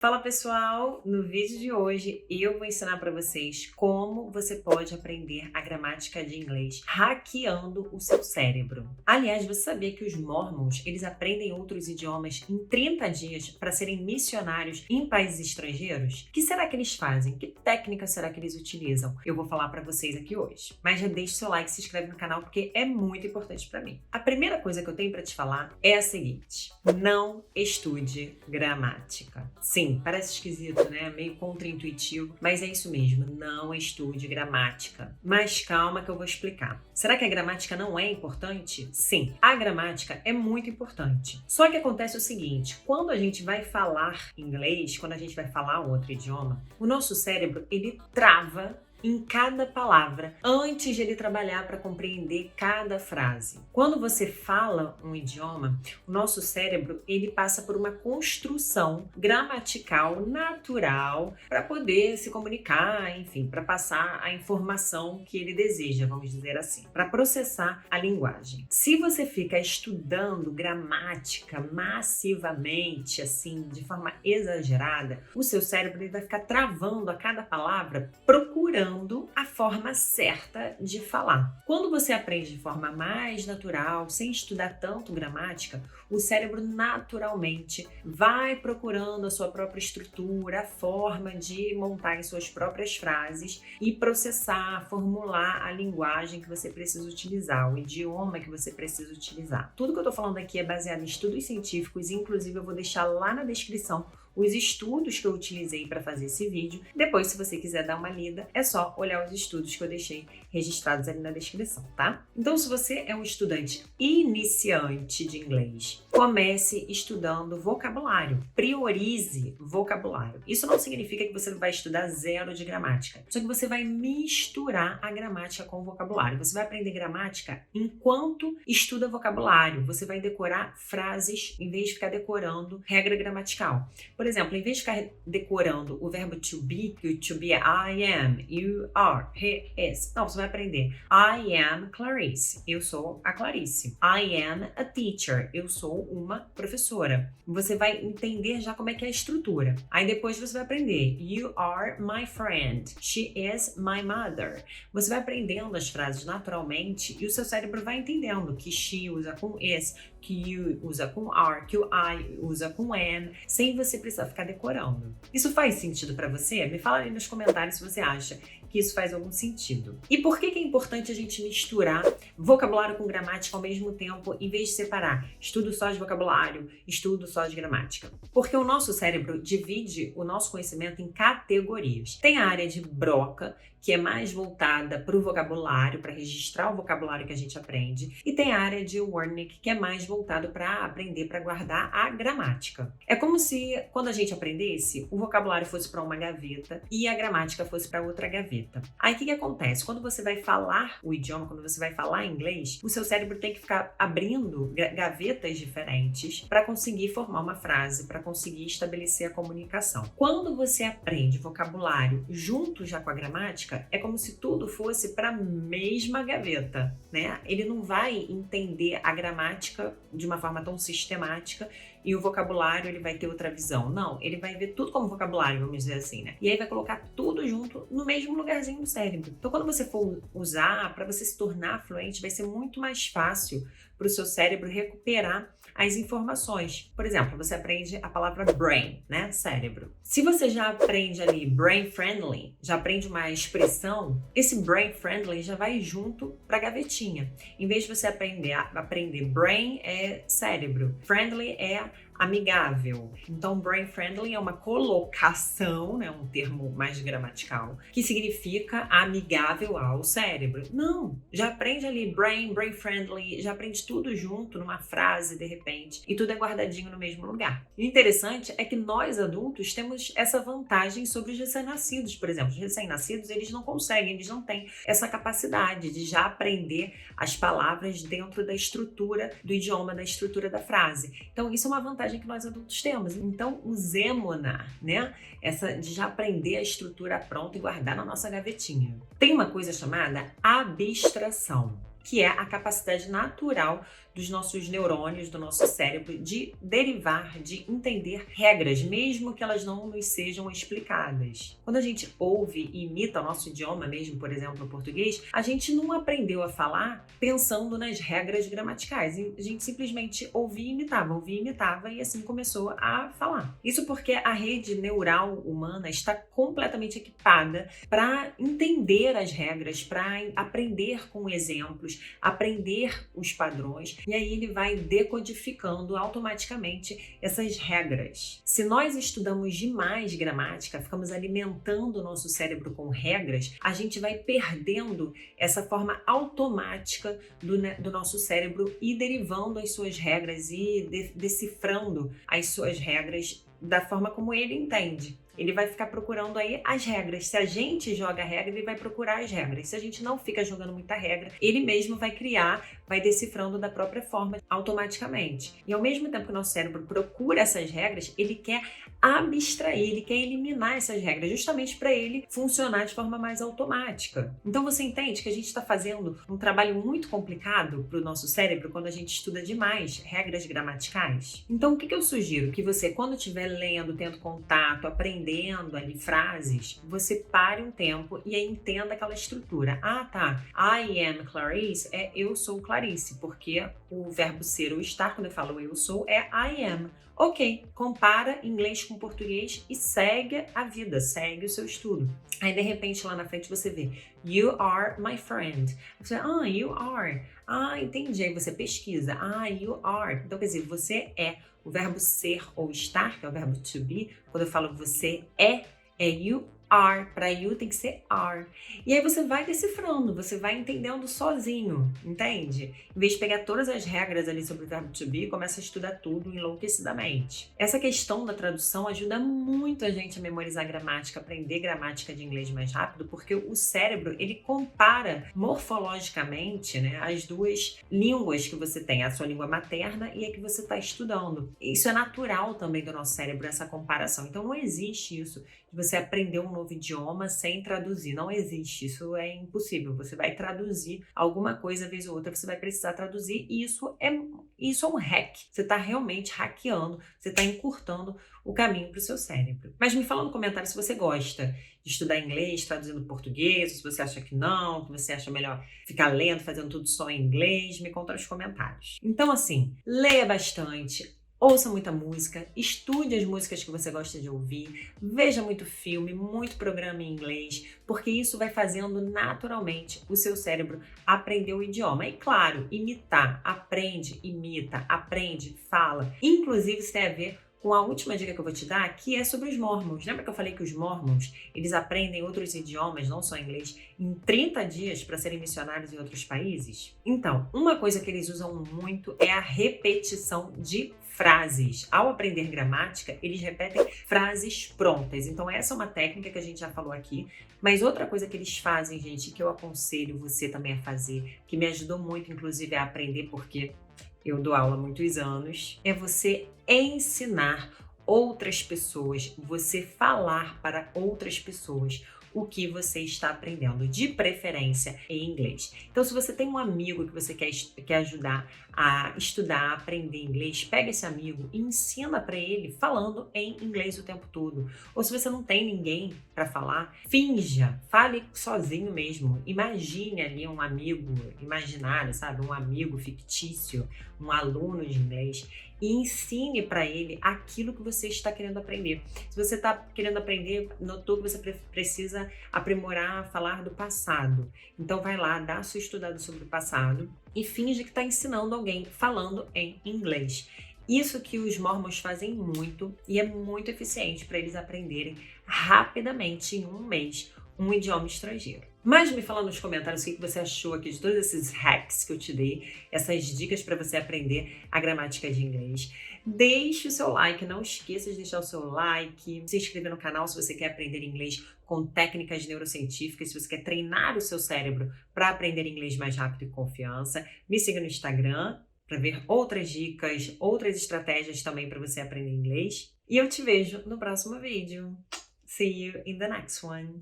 Fala pessoal, no vídeo de hoje eu vou ensinar para vocês como você pode aprender a gramática de inglês hackeando o seu cérebro. Aliás, você sabia que os Mormons, eles aprendem outros idiomas em 30 dias para serem missionários em países estrangeiros? O que será que eles fazem? Que técnica será que eles utilizam? Eu vou falar para vocês aqui hoje. Mas já deixe seu like e se inscreve no canal porque é muito importante para mim. A primeira coisa que eu tenho para te falar é a seguinte: não estude gramática. Sim, parece esquisito, né? Meio contraintuitivo, mas é isso mesmo, não estude gramática. Mas calma que eu vou explicar. Será que a gramática não é importante? Sim, a gramática é muito importante. Só que acontece o seguinte, quando a gente vai falar inglês, quando a gente vai falar um outro idioma, o nosso cérebro, ele trava em cada palavra antes de ele trabalhar para compreender cada frase. Quando você fala um idioma, o nosso cérebro ele passa por uma construção gramatical natural para poder se comunicar, enfim, para passar a informação que ele deseja, vamos dizer assim, para processar a linguagem. Se você fica estudando gramática massivamente, assim, de forma exagerada, o seu cérebro ele vai ficar travando a cada palavra, procurando a forma certa de falar. Quando você aprende de forma mais natural, sem estudar tanto gramática, o cérebro naturalmente vai procurando a sua própria estrutura, a forma de montar as suas próprias frases e processar, formular a linguagem que você precisa utilizar, o idioma que você precisa utilizar. Tudo que eu tô falando aqui é baseado em estudos científicos, inclusive eu vou deixar lá na descrição os estudos que eu utilizei para fazer esse vídeo. Depois, se você quiser dar uma lida, é só olhar os estudos que eu deixei registrados ali na descrição, tá? Então, se você é um estudante iniciante de inglês, comece estudando vocabulário. Priorize vocabulário. Isso não significa que você vai estudar zero de gramática, só que você vai misturar a gramática com o vocabulário. Você vai aprender gramática enquanto estuda vocabulário. Você vai decorar frases em vez de ficar decorando regra gramatical. Por exemplo, em vez de ficar decorando o verbo to be, que o to be é I am, you are, he is. Não, você vai aprender I am Clarice, eu sou a Clarice. I am a teacher, eu sou uma professora. Você vai entender já como é que é a estrutura. Aí depois você vai aprender you are my friend, she is my mother. Você vai aprendendo as frases naturalmente e o seu cérebro vai entendendo que she usa com is, que you usa com are, que o I usa com am, sem você precisar ficar decorando. Isso faz sentido para você? Me fala aí nos comentários se você acha que isso faz algum sentido. E por que é importante a gente misturar vocabulário com gramática ao mesmo tempo, em vez de separar estudo só de vocabulário, estudo só de gramática? Porque o nosso cérebro divide o nosso conhecimento em categorias. Tem a área de Broca, que é mais voltada para o vocabulário, para registrar o vocabulário que a gente aprende, e tem a área de Wernicke, que é mais voltado para aprender, para guardar a gramática. É como se, quando a gente aprendesse, o vocabulário fosse para uma gaveta e a gramática fosse para outra gaveta. Aí o que acontece? Quando você vai falar o idioma, quando você vai falar inglês, o seu cérebro tem que ficar abrindo gavetas diferentes para conseguir formar uma frase, para conseguir estabelecer a comunicação. Quando você aprende vocabulário junto já com a gramática, é como se tudo fosse para a mesma gaveta, né? Ele não vai entender a gramática de uma forma tão sistemática e o vocabulário ele vai ter outra visão. Não, ele vai ver tudo como vocabulário, vamos dizer assim, né? E aí vai colocar tudo junto no mesmo lugarzinho do cérebro. Então, quando você for usar, para você se tornar fluente, vai ser muito mais fácil para o seu cérebro recuperar as informações. Por exemplo, você aprende a palavra brain, né? Cérebro. Se você já aprende ali brain friendly, já aprende uma expressão, esse brain friendly já vai junto para a gavetinha. Em vez de você aprender brain é cérebro, friendly é amigável. Então, brain friendly é uma colocação, né, um termo mais gramatical, que significa amigável ao cérebro. Não, já aprende ali brain friendly, já aprende tudo junto numa frase de repente e tudo é guardadinho no mesmo lugar. E o interessante é que nós adultos temos essa vantagem sobre os recém-nascidos, por exemplo. Os recém-nascidos, eles não conseguem, eles não têm essa capacidade de já aprender as palavras dentro da estrutura do idioma, da estrutura da frase. Então, isso é uma vantagem que nós adultos temos. Então, usemos-na, né? Essa de já aprender a estrutura pronta e guardar na nossa gavetinha. Tem uma coisa chamada abstração, que é a capacidade natural dos nossos neurônios, do nosso cérebro, de derivar, de entender regras, mesmo que elas não nos sejam explicadas. Quando a gente ouve e imita o nosso idioma, mesmo, por exemplo, o português, a gente não aprendeu a falar pensando nas regras gramaticais. A gente simplesmente ouvia e imitava e assim começou a falar. Isso porque a rede neural humana está completamente equipada para entender as regras, para aprender com exemplos, aprender os padrões, e aí ele vai decodificando automaticamente essas regras. Se nós estudamos demais gramática, ficamos alimentando o nosso cérebro com regras, a gente vai perdendo essa forma automática do nosso cérebro e derivando as suas regras e decifrando as suas regras da forma como ele entende. Ele vai ficar procurando aí as regras. Se a gente joga a regra, ele vai procurar as regras. Se a gente não fica jogando muita regra, ele mesmo vai criar, vai decifrando da própria forma automaticamente. E ao mesmo tempo que o nosso cérebro procura essas regras, ele quer abstrair, ele quer eliminar essas regras, justamente para ele funcionar de forma mais automática. Então você entende que a gente está fazendo um trabalho muito complicado para o nosso cérebro quando a gente estuda demais regras gramaticais? Então o que eu sugiro? Que você, quando estiver lendo, tendo contato, aprendendo ali frases, você pare um tempo e aí entenda aquela estrutura. Ah, tá. I am Clarice é eu sou Clarice, porque o verbo ser ou estar, quando eu falo eu sou, é I am. Ok, compara inglês com português e segue a vida, segue o seu estudo. Aí, de repente, lá na frente você vê You are my friend. Você, you are. Entendi. Aí você pesquisa. You are. Então, quer dizer, você é. O verbo ser ou estar, que é o verbo to be, quando eu falo você é you are. Para you tem que ser are. E aí você vai decifrando, você vai entendendo sozinho, entende? Em vez de pegar todas as regras ali sobre o verbo to be, começa a estudar tudo enlouquecidamente. Essa questão da tradução ajuda muito a gente a memorizar gramática, aprender gramática de inglês mais rápido, porque o cérebro, ele compara morfologicamente, né, as duas línguas que você tem, a sua língua materna e a que você está estudando. Isso é natural também do nosso cérebro, essa comparação. Então não existe isso de você aprender um novo idioma sem traduzir. Não existe, isso é impossível. Você vai traduzir alguma coisa vez ou outra, você vai precisar traduzir e isso é um hack. Você está realmente hackeando, você está encurtando o caminho para o seu cérebro. Mas me fala no comentário se você gosta de estudar inglês traduzindo português, se você acha que não, que você acha melhor ficar lendo, fazendo tudo só em inglês, me conta nos comentários. Então assim, leia bastante, ouça muita música, estude as músicas que você gosta de ouvir, veja muito filme, muito programa em inglês, porque isso vai fazendo naturalmente o seu cérebro aprender o idioma. E claro, imitar, aprende, imita, aprende, fala. Inclusive isso tem a ver com a última dica que eu vou te dar, que é sobre os Mormons. Lembra que eu falei que os Mormons, eles aprendem outros idiomas, não só inglês, em 30 dias para serem missionários em outros países? Então, uma coisa que eles usam muito é a repetição de frases. Ao aprender gramática, eles repetem frases prontas. Então, essa é uma técnica que a gente já falou aqui. Mas outra coisa que eles fazem, gente, que eu aconselho você também a fazer, que me ajudou muito, inclusive, a aprender, porque eu dou aula há muitos anos, é você ensinar outras pessoas, você falar para outras pessoas o que você está aprendendo, de preferência em inglês. Então, se você tem um amigo que você quer ajudar a estudar, a aprender inglês, pega esse amigo e ensina para ele falando em inglês o tempo todo. Ou se você não tem ninguém para falar, finja, fale sozinho mesmo. Imagine ali um amigo imaginário, sabe? Um amigo fictício, um aluno de inglês, e ensine para ele aquilo que você está querendo aprender. Se você está querendo aprender, notou que você precisa aprimorar, falar do passado. Então vai lá, dá a sua estudada sobre o passado e finge que está ensinando alguém falando em inglês. Isso que os Mormons fazem muito e é muito eficiente para eles aprenderem rapidamente, em um mês, um idioma estrangeiro. Mas me fala nos comentários o que você achou aqui de todos esses hacks que eu te dei, essas dicas para você aprender a gramática de inglês. Deixe o seu like, não esqueça de deixar o seu like, se inscrever no canal se você quer aprender inglês com técnicas neurocientíficas, se você quer treinar o seu cérebro para aprender inglês mais rápido e com confiança. Me siga no Instagram para ver outras dicas, outras estratégias também para você aprender inglês. E eu te vejo no próximo vídeo. See you in the next one.